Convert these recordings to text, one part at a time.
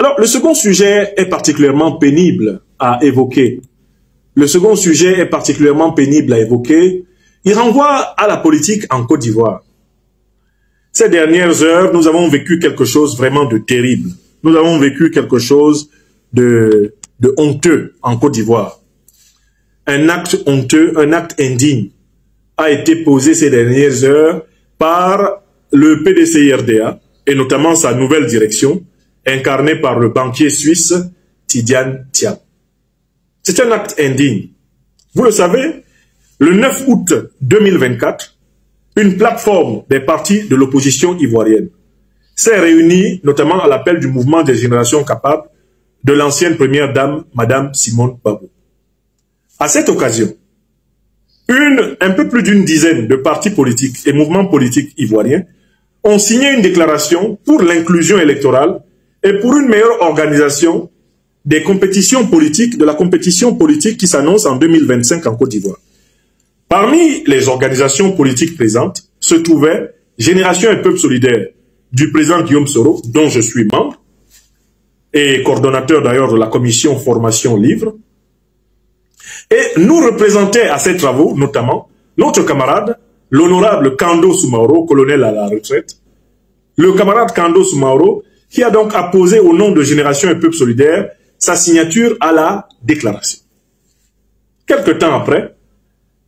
Alors, le second sujet est particulièrement pénible à évoquer. Le second sujet est particulièrement pénible à évoquer. Il renvoie à la politique en Côte d'Ivoire. Ces dernières heures, nous avons vécu quelque chose vraiment de terrible. Nous avons vécu quelque chose de honteux en Côte d'Ivoire. Un acte honteux, un acte indigne a été posé ces dernières heures par le PDCI-RDA et notamment sa nouvelle direction, incarnée par le banquier suisse Tidiane Thiam. C'est un acte indigne. Vous le savez, le 9 août 2024, une plateforme des partis de l'opposition ivoirienne s'est réunie notamment à l'appel du mouvement des générations capables de l'ancienne première dame, Madame Simone Babou. À cette occasion, un peu plus d'une dizaine de partis politiques et mouvements politiques ivoiriens ont signé une déclaration pour l'inclusion électorale et pour une meilleure organisation des compétitions politiques, de la compétition politique qui s'annonce en 2025 en Côte d'Ivoire. Parmi les organisations politiques présentes se trouvait Génération et Peuple Solidaire du président Guillaume Soro, dont je suis membre, et coordonnateur d'ailleurs de la commission Formation Livre. Et nous représentait à ces travaux, notamment, notre camarade, l'honorable Kando Soumaoro, colonel à la retraite, le camarade Kando Soumaoro, qui a donc apposé au nom de Génération et Peuple Solidaire sa signature à la déclaration. Quelque temps après,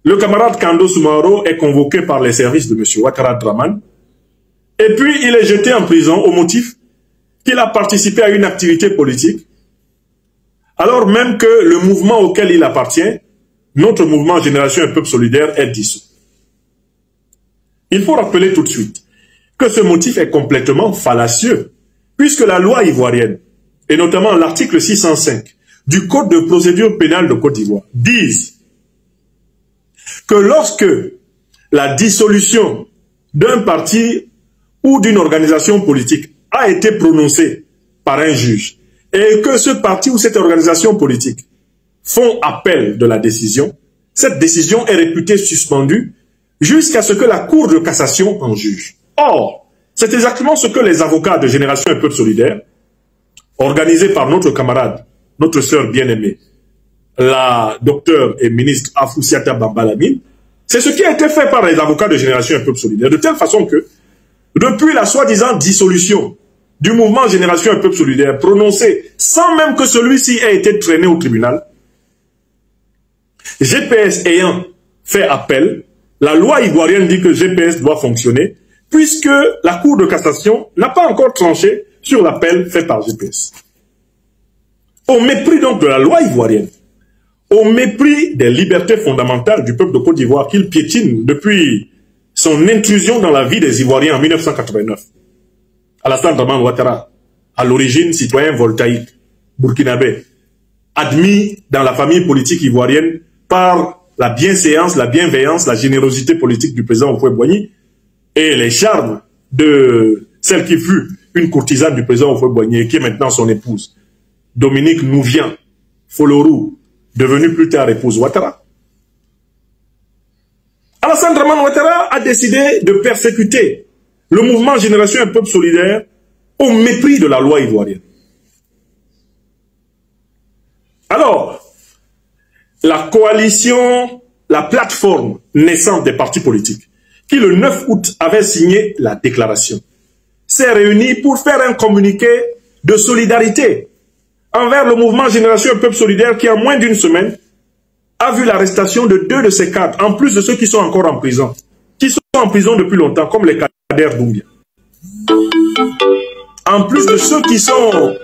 le camarade Kando Soumaoro est convoqué par les services de M. Ouattara Draman, et puis il est jeté en prison au motif qu'il a participé à une activité politique, alors même que le mouvement auquel il appartient, notre mouvement Génération et Peuple Solidaire, est dissous. Il faut rappeler tout de suite que ce motif est complètement fallacieux, puisque la loi ivoirienne, et notamment l'article 605 du Code de procédure pénale de Côte d'Ivoire, disent que lorsque la dissolution d'un parti ou d'une organisation politique a été prononcée par un juge, et que ce parti ou cette organisation politique font appel de la décision, cette décision est réputée suspendue jusqu'à ce que la Cour de cassation en juge. Or, c'est exactement ce que les avocats de Génération et Peuple Solidaire, organisés par notre camarade, notre sœur bien-aimée, la docteure et ministre Afoussiata Bambalamine, c'est ce qui a été fait par les avocats de Génération et Peuple Solidaire, de telle façon que, depuis la soi-disant dissolution du mouvement Génération et Peuple Solidaire, prononcée sans même que celui-ci ait été traîné au tribunal, GPS ayant fait appel, la loi ivoirienne dit que GPS doit fonctionner, puisque la Cour de cassation n'a pas encore tranché sur l'appel fait par GPS. Au mépris donc de la loi ivoirienne, au mépris des libertés fondamentales du peuple de Côte d'Ivoire qu'il piétine depuis son intrusion dans la vie des Ivoiriens en 1989, Alassane Dramane Ouattara, à l'origine citoyen voltaïque, burkinabé, admis dans la famille politique ivoirienne par la bienséance, la bienveillance, la générosité politique du président Houphouët-Boigny et les charmes de celle qui fut une courtisane du président Houphouët-Boigny et qui est maintenant son épouse, Dominique Nouvian Folorou, devenue plus tard épouse Ouattara. Alassane Dramane Ouattara a décidé de persécuter le mouvement Génération et Peuple Solidaire au mépris de la loi ivoirienne. Alors, la coalition, la plateforme naissante des partis politiques, qui le 9 août avait signé la déclaration, s'est réunie pour faire un communiqué de solidarité envers le mouvement Génération et Peuple Solidaire qui, en moins d'une semaine, a vu l'arrestation de 2 de ses cadres, en plus de ceux qui sont encore en prison, qui sont en prison depuis longtemps, comme les Kader Doumbia. En plus de ceux qui sont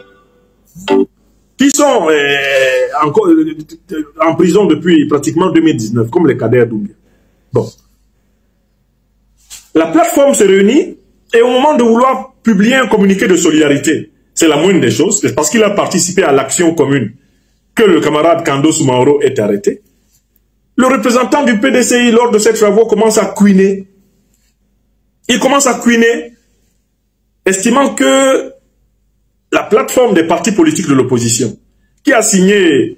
encore en prison depuis pratiquement 2019, comme les Kader Doumbia. Bon. La plateforme se réunit et au moment de vouloir publier un communiqué de solidarité, c'est la moindre des choses, c'est parce qu'il a participé à l'action commune que le camarade Kando Soumaoro est arrêté. Le représentant du PDCI, lors de ces travaux, commence à couiner. Il commence à couiner, estimant que la plateforme des partis politiques de l'opposition, qui a signé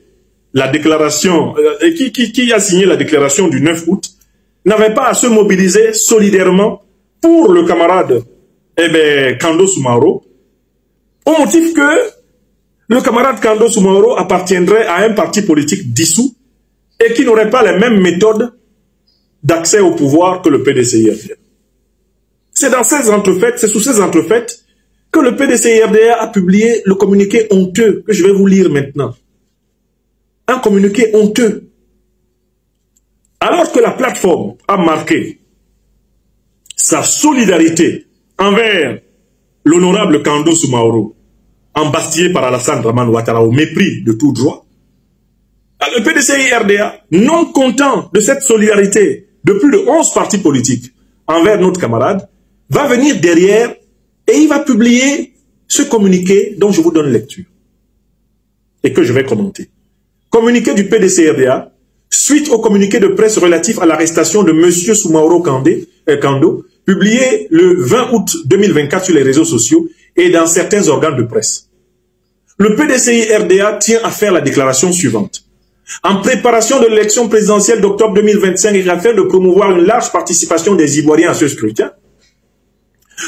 la déclaration, qui a signé la déclaration du 9 août, n'avait pas à se mobiliser solidairement pour le camarade Kando Soumaoro, au motif que le camarade Kando Soumaoro appartiendrait à un parti politique dissous et qui n'aurait pas les mêmes méthodes d'accès au pouvoir que le PDCI-RDA. C'est dans ces entrefaites, c'est sous ces entrefaites que le PDCI-RDA a publié le communiqué honteux que je vais vous lire maintenant. Un communiqué honteux. Alors que la plateforme a marqué sa solidarité envers l'honorable Kando Soumaoro, embastillé par Alassane Dramane Ouattara au mépris de tout droit, le PDCI-RDA, non content de cette solidarité de plus de 11 partis politiques envers notre camarade, va venir derrière et il va publier ce communiqué dont je vous donne lecture et que je vais commenter. Communiqué du PDCI-RDA, suite au communiqué de presse relatif à l'arrestation de M. Soumaoro Kando, publié le 20 août 2024 sur les réseaux sociaux et dans certains organes de presse. Le PDCI-RDA tient à faire la déclaration suivante. En préparation de l'élection présidentielle d'octobre 2025 et afin de promouvoir une large participation des Ivoiriens à ce scrutin,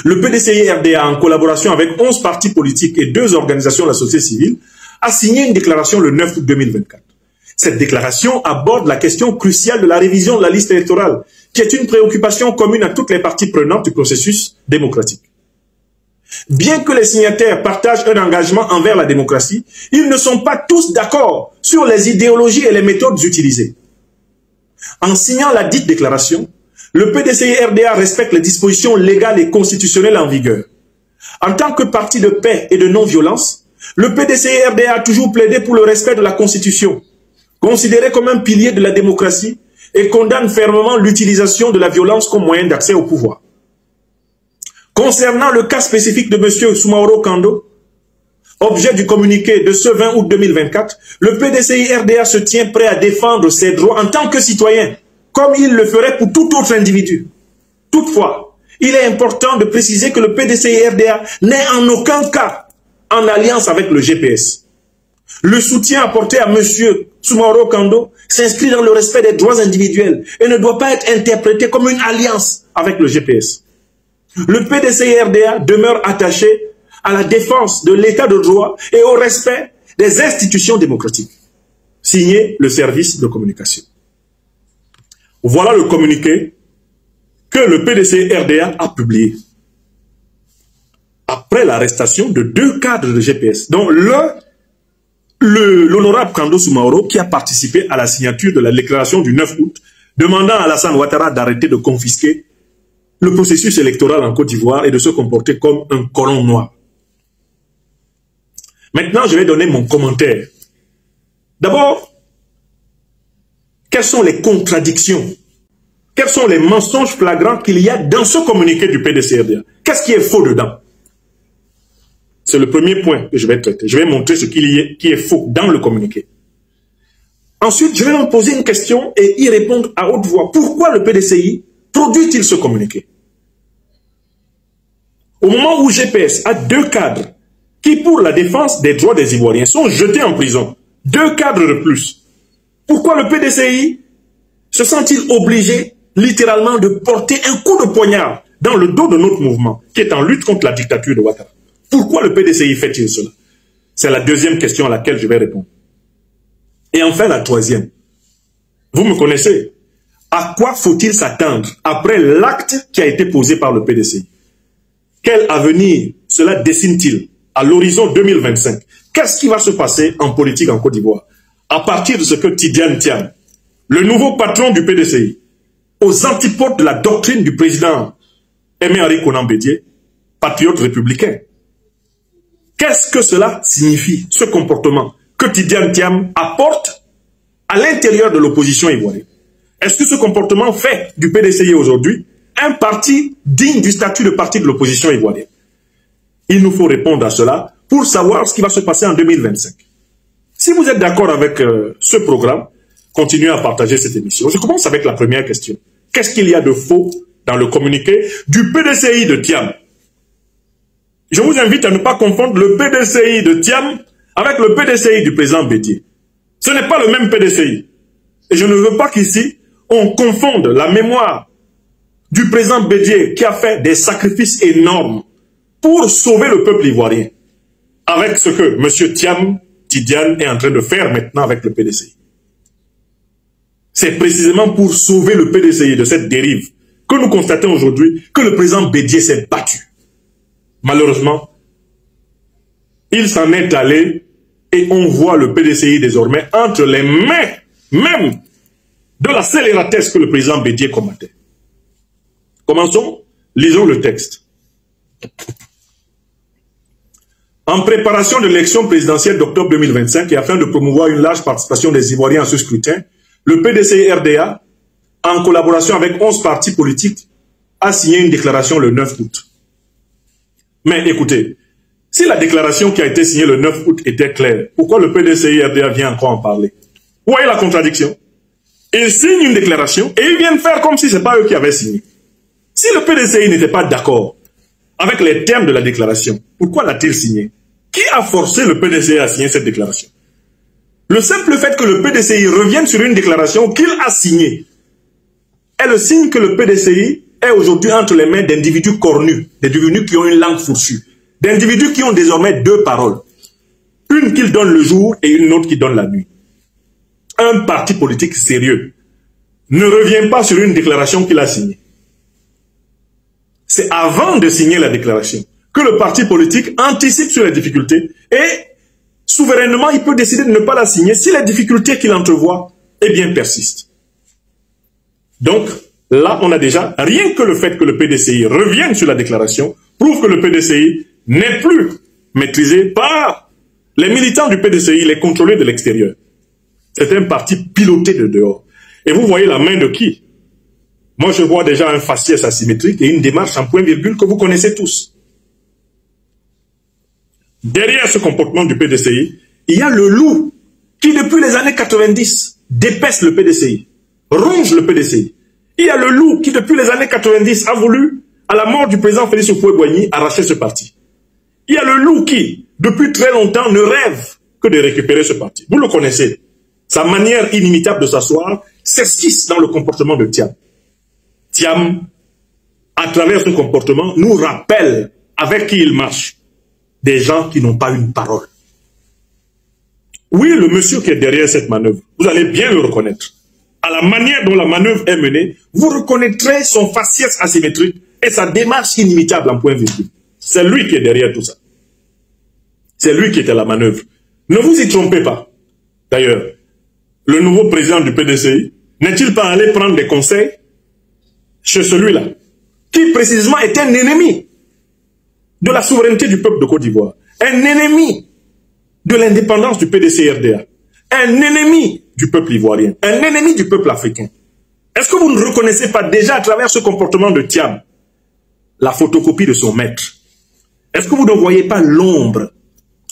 le PDCI-RDA, en collaboration avec 11 partis politiques et 2 organisations de la société civile, a signé une déclaration le 9 août 2024. Cette déclaration aborde la question cruciale de la révision de la liste électorale, qui est une préoccupation commune à toutes les parties prenantes du processus démocratique. Bien que les signataires partagent un engagement envers la démocratie, ils ne sont pas tous d'accord sur les idéologies et les méthodes utilisées. En signant la dite déclaration, le PDCI-RDA respecte les dispositions légales et constitutionnelles en vigueur. En tant que parti de paix et de non-violence, le PDCI-RDA a toujours plaidé pour le respect de la Constitution, considéré comme un pilier de la démocratie, et condamne fermement l'utilisation de la violence comme moyen d'accès au pouvoir. Concernant le cas spécifique de M. Soumaoro Kando, objet du communiqué de ce 20 août 2024, le PDCI-RDA se tient prêt à défendre ses droits en tant que citoyen, comme il le ferait pour tout autre individu. Toutefois, il est important de préciser que le PDCI-RDA n'est en aucun cas en alliance avec le GPS. Le soutien apporté à M. Soumaoro Kando s'inscrit dans le respect des droits individuels et ne doit pas être interprété comme une alliance avec le GPS. Le PDCI-RDA demeure attaché à la défense de l'état de droit et au respect des institutions démocratiques. Signé le service de communication. Voilà le communiqué que le PDCI-RDA a publié après l'arrestation de 2 cadres de GPS, dont l'honorable Kando Soumaoro, qui a participé à la signature de la déclaration du 9 août, demandant à Alassane Ouattara d'arrêter de confisquer le processus électoral en Côte d'Ivoire et de se comporter comme un colon noir. Maintenant, je vais donner mon commentaire. D'abord, quelles sont les contradictions? Quels sont les mensonges flagrants qu'il y a dans ce communiqué du PDCI-RDA? Qu'est-ce qui est faux dedans? C'est le premier point que je vais traiter. Je vais montrer ce qui est faux dans le communiqué. Ensuite, je vais me poser une question et y répondre à haute voix. Pourquoi le PDCI produit-il ce communiqué? Au moment où GPS a 2 cadres qui, pour la défense des droits des Ivoiriens, sont jetés en prison, 2 cadres de plus, pourquoi le PDCI se sent-il obligé, littéralement, de porter un coup de poignard dans le dos de notre mouvement, qui est en lutte contre la dictature de Ouattara? Pourquoi le PDCI fait-il cela? C'est la deuxième question à laquelle je vais répondre. Et enfin, la troisième. Vous me connaissez. À quoi faut-il s'attendre après l'acte qui a été posé par le PDCI? Quel avenir cela dessine-t-il à l'horizon 2025? Qu'est-ce qui va se passer en politique en Côte d'Ivoire à partir de ce que Tidiane Thiam, le nouveau patron du PDCI, aux antipodes de la doctrine du président Aimé-Henri Konan Bédié, patriote républicain? Qu'est-ce que cela signifie, ce comportement que Tidiane Thiam apporte à l'intérieur de l'opposition ivoirienne? Est-ce que ce comportement fait du PDCI aujourd'hui un parti digne du statut de parti de l'opposition ivoirienne? Il nous faut répondre à cela pour savoir ce qui va se passer en 2025. Si vous êtes d'accord avec ce programme, continuez à partager cette émission. Je commence avec la première question. Qu'est-ce qu'il y a de faux dans le communiqué du PDCI de Thiam? Je vous invite à ne pas confondre le PDCI de Thiam avec le PDCI du président Bédié. Ce n'est pas le même PDCI. Et je ne veux pas qu'ici, on confonde la mémoire du président Bédié qui a fait des sacrifices énormes pour sauver le peuple ivoirien avec ce que M. Thiam Tidiane est en train de faire maintenant avec le PDCI. C'est précisément pour sauver le PDCI de cette dérive que nous constatons aujourd'hui que le président Bédié s'est battu. Malheureusement, il s'en est allé et on voit le PDCI désormais entre les mains même de la scélératesse que le président Bédié combattait. Commençons, lisons le texte. En préparation de l'élection présidentielle d'octobre 2025 et afin de promouvoir une large participation des Ivoiriens à ce scrutin, le PDCI-RDA, en collaboration avec 11 partis politiques, a signé une déclaration le 9 août. Mais écoutez, si la déclaration qui a été signée le 9 août était claire, pourquoi le PDCI-RDA vient encore en parler? Vous voyez la contradiction? Ils signent une déclaration et ils viennent faire comme si ce n'est pas eux qui avaient signé. Si le PDCI n'était pas d'accord avec les termes de la déclaration, pourquoi l'a-t-il signé? Qui a forcé le PDCI à signer cette déclaration? Le simple fait que le PDCI revienne sur une déclaration qu'il a signée est le signe que le PDCI est aujourd'hui entre les mains d'individus cornus, d'individus qui ont une langue fourchue, d'individus qui ont désormais deux paroles. Une qu'il donne le jour et une autre qui donne la nuit. Un parti politique sérieux ne revient pas sur une déclaration qu'il a signée. C'est avant de signer la déclaration que le parti politique anticipe sur les difficultés et souverainement, il peut décider de ne pas la signer si les difficultés qu'il entrevoit, eh bien, persistent. Donc, là, on a déjà, rien que le fait que le PDCI revienne sur la déclaration, prouve que le PDCI n'est plus maîtrisé par les militants du PDCI, les contrôlés de l'extérieur. C'est un parti piloté de dehors. Et vous voyez la main de qui? Moi, je vois déjà un faciès asymétrique et une démarche en point-virgule que vous connaissez tous. Derrière ce comportement du PDCI, il y a le loup qui, depuis les années 90, dépaisse le PDCI, ronge le PDCI. Il y a le loup qui, depuis les années 90, a voulu, à la mort du président Félix Houphouët-Boigny, arracher ce parti. Il y a le loup qui, depuis très longtemps, ne rêve que de récupérer ce parti. Vous le connaissez. Sa manière inimitable de s'asseoir s'esquisse dans le comportement de Thiam. Thiam, à travers son comportement, nous rappelle avec qui il marche. Des gens qui n'ont pas une parole. Oui, le monsieur qui est derrière cette manœuvre, vous allez bien le reconnaître. À la manière dont la manœuvre est menée, vous reconnaîtrez son faciès asymétrique et sa démarche inimitable en point virgule. C'est lui qui est derrière tout ça. C'est lui qui est à la manœuvre. Ne vous y trompez pas. D'ailleurs, le nouveau président du PDCI, n'est-il pas allé prendre des conseils chez celui-là, qui précisément est un ennemi de la souveraineté du peuple de Côte d'Ivoire, un ennemi de l'indépendance du PDCI-RDA, un ennemi du peuple ivoirien, un ennemi du peuple africain. Est-ce que vous ne reconnaissez pas déjà à travers ce comportement de Thiam la photocopie de son maître? Est-ce que vous ne voyez pas l'ombre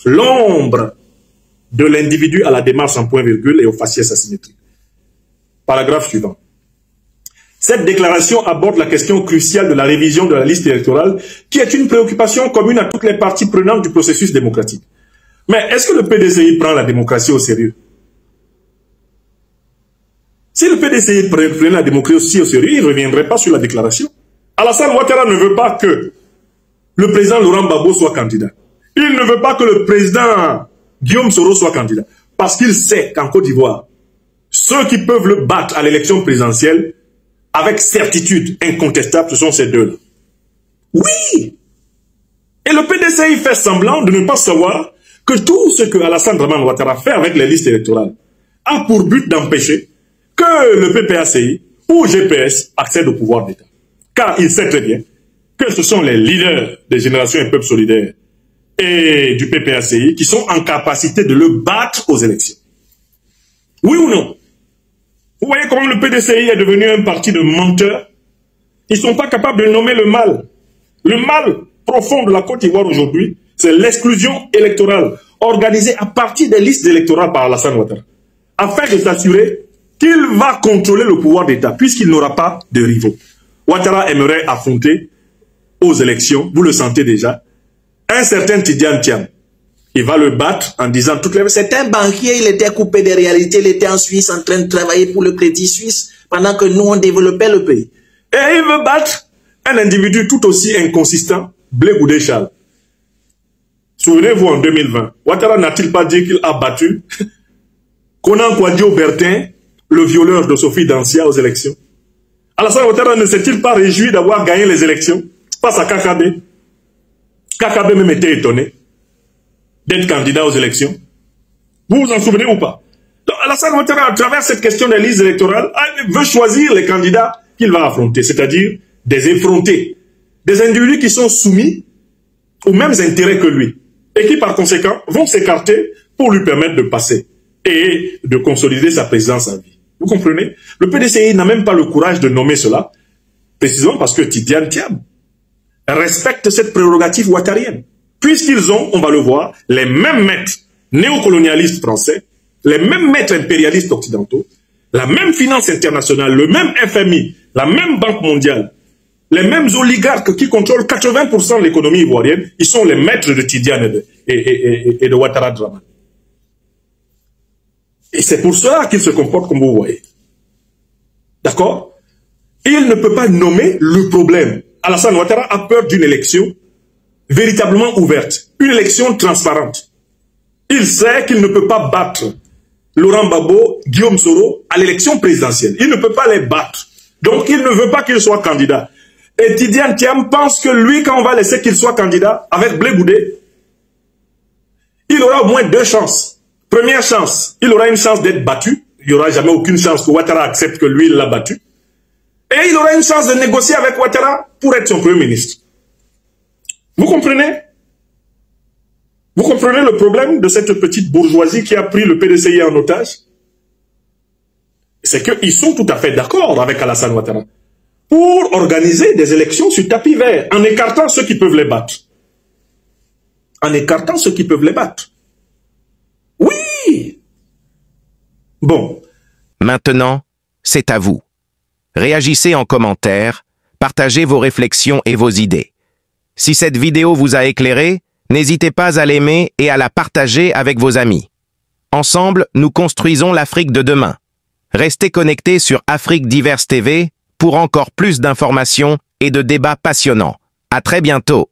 de l'individu à la démarche en point-virgule et au faciès asymétrique? Paragraphe suivant. Cette déclaration aborde la question cruciale de la révision de la liste électorale, qui est une préoccupation commune à toutes les parties prenantes du processus démocratique. Mais est-ce que le PDCI prend la démocratie au sérieux? Si le PDCI prenait la démocratie au sérieux, il ne reviendrait pas sur la déclaration. Alassane Ouattara ne veut pas que le président Laurent Gbagbo soit candidat. Il ne veut pas que le président Guillaume Soro soit candidat. Parce qu'il sait qu'en Côte d'Ivoire, ceux qui peuvent le battre à l'élection présidentielle, avec certitude incontestable, ce sont ces deux-là. Oui! Et le PDCI fait semblant de ne pas savoir que tout ce que Alassane Dramane Ouattara fait avec les listes électorales a pour but d'empêcher que le PPACI ou GPS accède au pouvoir d'État. Car il sait très bien que ce sont les leaders des Générations et Peuples Solidaires et du PPACI qui sont en capacité de le battre aux élections. Oui ou non? Vous voyez comment le PDCI est devenu un parti de menteurs? Ils ne sont pas capables de nommer le mal. Le mal profond de la Côte d'Ivoire aujourd'hui, c'est l'exclusion électorale organisée à partir des listes électorales par Alassane Ouattara, afin de s'assurer qu'il va contrôler le pouvoir d'État, puisqu'il n'aura pas de rivaux. Ouattara aimerait affronter aux élections, vous le sentez déjà, un certain Tidiane Thiam. Il va le battre en disant toutes les... C'est un banquier, il était coupé des réalités, il était en Suisse en train de travailler pour le Crédit Suisse pendant que nous, on développait le pays. Et il veut battre un individu tout aussi inconsistant, Blé Goudé Charles. Souvenez-vous, en 2020, Ouattara n'a-t-il pas dit qu'il a battu Konan Kouadio Bertin, le violeur de Sophie Dancia aux élections? Alassane Ouattara ne s'est-il pas réjoui d'avoir gagné les élections face à Kakabe? Kakabe même était étonné d'être candidat aux élections. Vous vous en souvenez ou pas? Donc Alassane Ouattara, à travers cette question des listes électorales, veut choisir les candidats qu'il va affronter, c'est-à-dire des effrontés, des individus qui sont soumis aux mêmes intérêts que lui et qui par conséquent vont s'écarter pour lui permettre de passer et de consolider sa présidence à vie. Vous comprenez? Le PDCI n'a même pas le courage de nommer cela, précisément parce que Tidiane Thiam respecte cette prérogative ouattarienne. Puisqu'ils ont, on va le voir, les mêmes maîtres néocolonialistes français, les mêmes maîtres impérialistes occidentaux, la même finance internationale, le même FMI, la même Banque mondiale, les mêmes oligarques qui contrôlent 80% de l'économie ivoirienne, ils sont les maîtres de Tidiane et de Ouattara Dramane. Et c'est pour cela qu'ils se comportent comme vous voyez. D'accord? Il ne peut pas nommer le problème. Alassane Ouattara a peur d'une élection véritablement ouverte, une élection transparente. Il sait qu'il ne peut pas battre Laurent Gbagbo, Guillaume Soro à l'élection présidentielle. Il ne peut pas les battre. Donc il ne veut pas qu'il soit candidat. Et Tidiane Thiam pense que lui, quand on va laisser qu'il soit candidat avec Blé Goudé, il aura au moins 2 chances. Première chance, il aura une chance d'être battu. Il n'y aura jamais aucune chance que Ouattara accepte que lui, il l'a battu. Et il aura une chance de négocier avec Ouattara pour être son premier ministre. Vous comprenez? Vous comprenez le problème de cette petite bourgeoisie qui a pris le PDCI en otage? C'est qu'ils sont tout à fait d'accord avec Alassane Ouattara pour organiser des élections sur tapis vert, en écartant ceux qui peuvent les battre. En écartant ceux qui peuvent les battre. Oui! Bon. Maintenant, c'est à vous. Réagissez en commentaire, partagez vos réflexions et vos idées. Si cette vidéo vous a éclairé, n'hésitez pas à l'aimer et à la partager avec vos amis. Ensemble, nous construisons l'Afrique de demain. Restez connectés sur Afrique Diverse TV pour encore plus d'informations et de débats passionnants. À très bientôt.